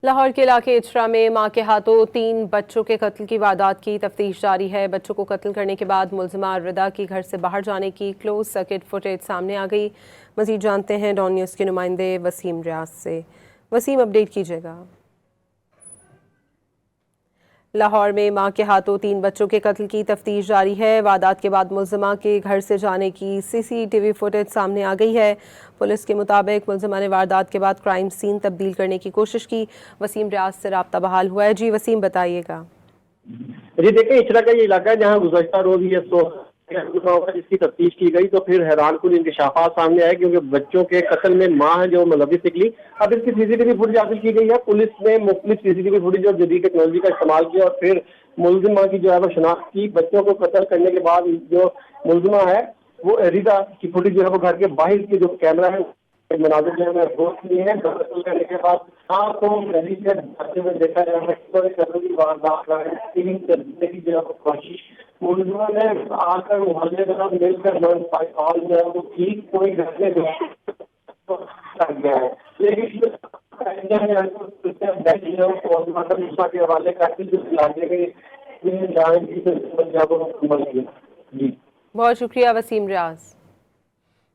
लाहौर के इलाके इचरा में मां के हाथों 3 बच्चों के कत्ल की वारदात की तफ्तीश जारी है। बच्चों को कत्ल करने के बाद मुलजिमा रिदा की घर से बाहर जाने की क्लोज सर्किट फुटेज सामने आ गई। मजीद जानते हैं डॉन न्यूज़ के नुमाइंदे वसीम रियाज से। वसीम, अपडेट कीजिएगा। लाहौर में मां के हाथों 3 बच्चों के कत्ल की तफ्तीश जारी है। वारदात के बाद मुलजिमा के घर से जाने की सीसीटीवी फुटेज सामने आ गई है। पुलिस के मुताबिक मुलजिमा ने वारदात के बाद क्राइम सीन तब्दील करने की कोशिश की। वसीम रियाज से राब्ता बहाल हुआ है। जी वसीम, बताइएगा। जी देखिए, इचरा का ये इलाका है जहाँ गुज़श्ता रोज ये जिसकी तफ्तीश की गई तो फिर हैरानकुन इंकशाफात सामने आए, क्योंकि बच्चों के कत्ल में मां है जो मुलविस निकली। अब इसकी सीसीटीवी फुटेज हासिल की गई है। पुलिस ने मुख्तलिफ सीसीटीवी फुटेज और जदीद टेक्नोलॉजी का इस्तेमाल किया और फिर मुलजिमा की जो है वो शनाख्त की। बच्चों को कत्ल करने के बाद जो मुलजिमा है वो रिदा की फुटेज जो है वो घर के बाहर के जो कैमरा है मनाजिर जो है पोस्ट किए हैं। कत्ल करने के बाद आपको नदी से जाते हुए देखा जा रहा है। कत्ल की वारदात करने की जो है कोशिश मुलजिमा ने आकर मोहल्ले के साथ मिलकर हॉल जो है वो ठीक कोई घर में लग गया है, लेकिन के हवाले करके जो इलाके के जी। बहुत शुक्रिया वसीम रियाज।